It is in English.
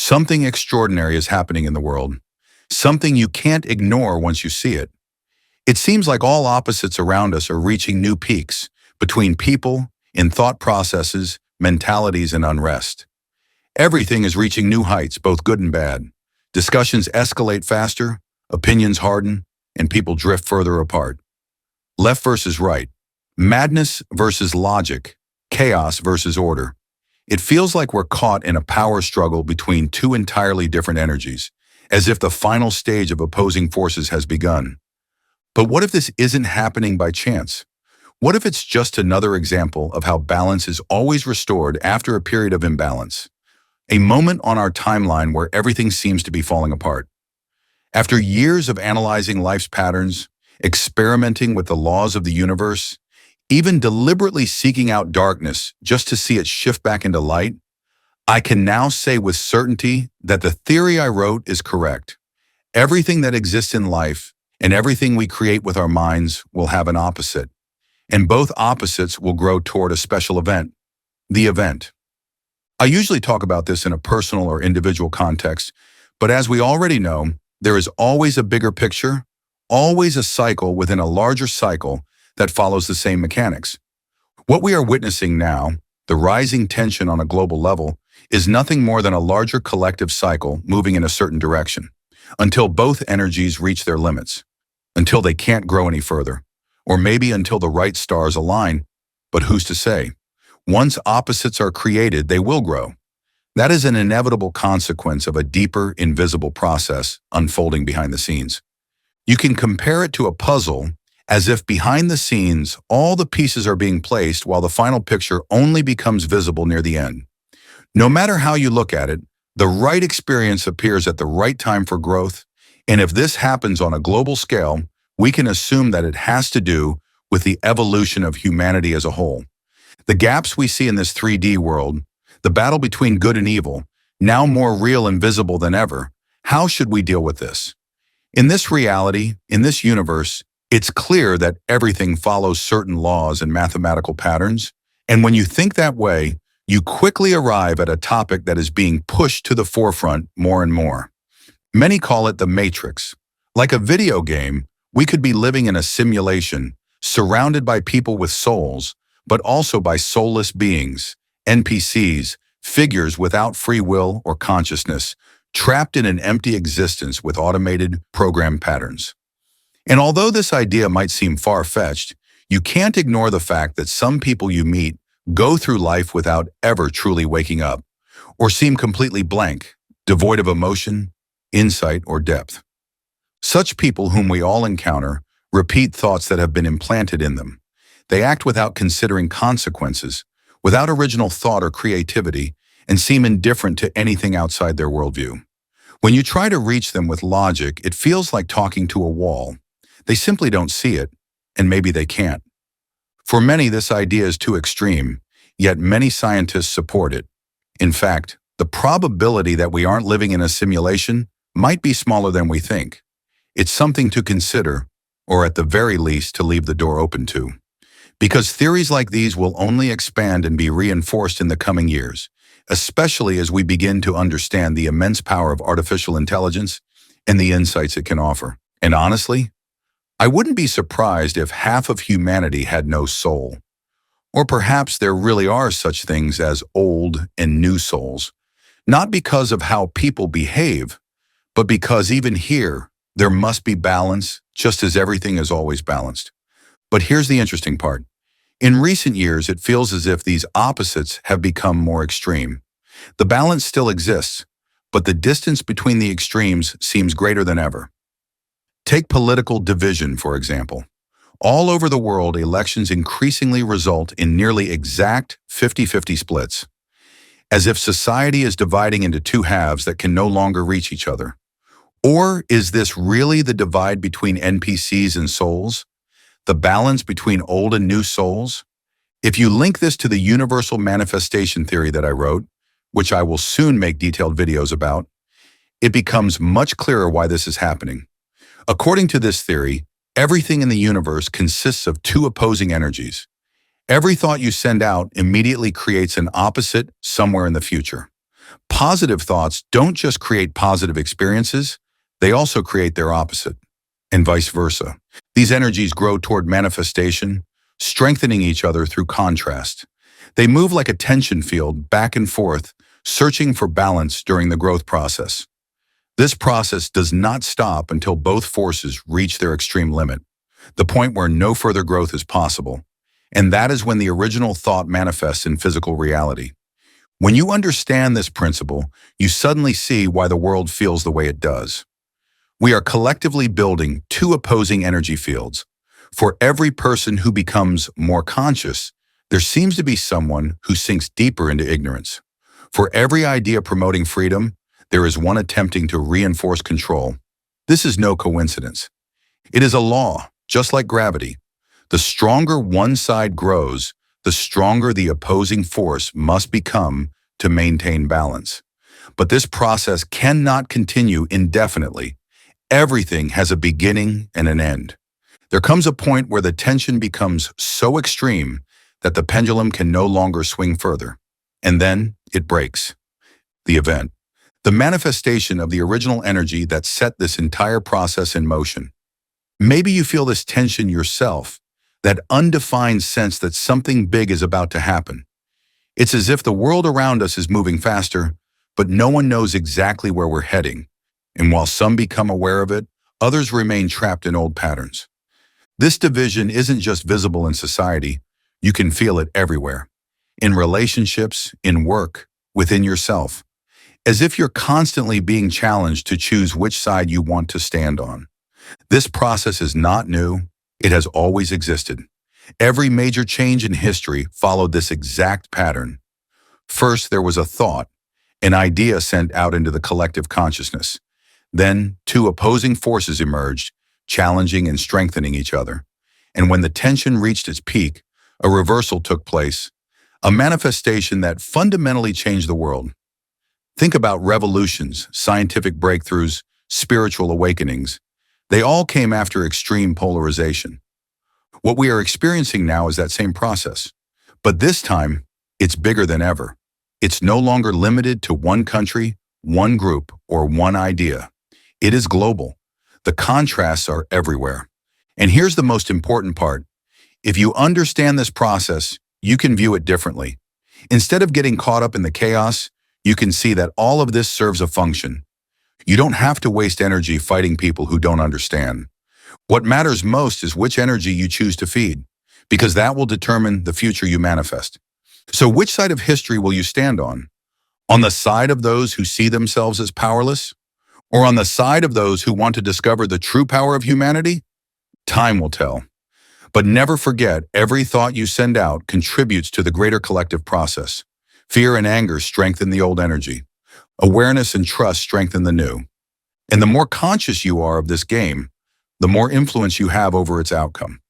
Something extraordinary is happening in the world. Something you can't ignore once you see it. It seems like all opposites around us are reaching new peaks between people, in thought processes, mentalities, and unrest. Everything is reaching new heights, both good and bad. Discussions escalate faster, opinions harden, and people drift further apart. Left versus right. Madness versus logic. Chaos versus order. It feels like we're caught in a power struggle between two entirely different energies, as if the final stage of opposing forces has begun. But what if this isn't happening by chance? What if it's just another example of how balance is always restored after a period of imbalance? A moment on our timeline where everything seems to be falling apart. After years of analyzing life's patterns, experimenting with the laws of the universe, even deliberately seeking out darkness just to see it shift back into light, I can now say with certainty that the theory I wrote is correct. Everything that exists in life and everything we create with our minds will have an opposite, and both opposites will grow toward a special event, the event. I usually talk about this in a personal or individual context, but as we already know, there is always a bigger picture, always a cycle within a larger cycle that follows the same mechanics. What we are witnessing now, the rising tension on a global level, is nothing more than a larger collective cycle moving in a certain direction, until both energies reach their limits, until they can't grow any further, or maybe until the right stars align, but who's to say? Once opposites are created, they will grow. That is an inevitable consequence of a deeper, invisible process unfolding behind the scenes. You can compare it to a puzzle, as if behind the scenes, all the pieces are being placed while the final picture only becomes visible near the end. No matter how you look at it, the right experience appears at the right time for growth, and if this happens on a global scale, we can assume that it has to do with the evolution of humanity as a whole. The gaps we see in this 3D world, the battle between good and evil, now more real and visible than ever, how should we deal with this? In this reality, in this universe, it's clear that everything follows certain laws and mathematical patterns, and when you think that way, you quickly arrive at a topic that is being pushed to the forefront more and more. Many call it the Matrix. Like a video game, we could be living in a simulation, surrounded by people with souls, but also by soulless beings, NPCs, figures without free will or consciousness, trapped in an empty existence with automated, programmed patterns. And although this idea might seem far-fetched, you can't ignore the fact that some people you meet go through life without ever truly waking up, or seem completely blank, devoid of emotion, insight, or depth. Such people whom we all encounter repeat thoughts that have been implanted in them. They act without considering consequences, without original thought or creativity, and seem indifferent to anything outside their worldview. When you try to reach them with logic, it feels like talking to a wall. They simply don't see it, and maybe they can't. For many, this idea is too extreme, yet many scientists support it. In fact, the probability that we aren't living in a simulation might be smaller than we think. It's something to consider, or at the very least, to leave the door open to. Because theories like these will only expand and be reinforced in the coming years, especially as we begin to understand the immense power of artificial intelligence and the insights it can offer. And honestly, I wouldn't be surprised if half of humanity had no soul. Or perhaps there really are such things as old and new souls, not because of how people behave, but because even here, there must be balance, just as everything is always balanced. But here's the interesting part. In recent years, it feels as if these opposites have become more extreme. The balance still exists, but the distance between the extremes seems greater than ever. Take political division, for example. All over the world, elections increasingly result in nearly exact 50-50 splits, as if society is dividing into two halves that can no longer reach each other. Or is this really the divide between NPCs and souls? The balance between old and new souls? If you link this to the universal manifestation theory that I wrote, which I will soon make detailed videos about, it becomes much clearer why this is happening. According to this theory, everything in the universe consists of two opposing energies. Every thought you send out immediately creates an opposite somewhere in the future. Positive thoughts don't just create positive experiences, they also create their opposite, and vice versa. These energies grow toward manifestation, strengthening each other through contrast. They move like a tension field back and forth, searching for balance during the growth process. This process does not stop until both forces reach their extreme limit, the point where no further growth is possible. And that is when the original thought manifests in physical reality. When you understand this principle, you suddenly see why the world feels the way it does. We are collectively building two opposing energy fields. For every person who becomes more conscious, there seems to be someone who sinks deeper into ignorance. For every idea promoting freedom, there is one attempting to reinforce control. This is no coincidence. It is a law, just like gravity. The stronger one side grows, the stronger the opposing force must become to maintain balance. But this process cannot continue indefinitely. Everything has a beginning and an end. There comes a point where the tension becomes so extreme that the pendulum can no longer swing further. And then it breaks. The event. The manifestation of the original energy that set this entire process in motion. Maybe you feel this tension yourself, that undefined sense that something big is about to happen. It's as if the world around us is moving faster, but no one knows exactly where we're heading. And while some become aware of it, others remain trapped in old patterns. This division isn't just visible in society, you can feel it everywhere. In relationships, in work, within yourself. As if you're constantly being challenged to choose which side you want to stand on. This process is not new, it has always existed. Every major change in history followed this exact pattern. First, there was a thought, an idea sent out into the collective consciousness. Then, two opposing forces emerged, challenging and strengthening each other. And when the tension reached its peak, a reversal took place, a manifestation that fundamentally changed the world. Think about revolutions, scientific breakthroughs, spiritual awakenings. They all came after extreme polarization. What we are experiencing now is that same process. But this time, it's bigger than ever. It's no longer limited to one country, one group, or one idea. It is global. The contrasts are everywhere. And here's the most important part. If you understand this process, you can view it differently. Instead of getting caught up in the chaos, you can see that all of this serves a function. You don't have to waste energy fighting people who don't understand. What matters most is which energy you choose to feed, because that will determine the future you manifest. So which side of history will you stand on? On the side of those who see themselves as powerless? Or on the side of those who want to discover the true power of humanity? Time will tell. But never forget, every thought you send out contributes to the greater collective process. Fear and anger strengthen the old energy. Awareness and trust strengthen the new. And the more conscious you are of this game, the more influence you have over its outcome.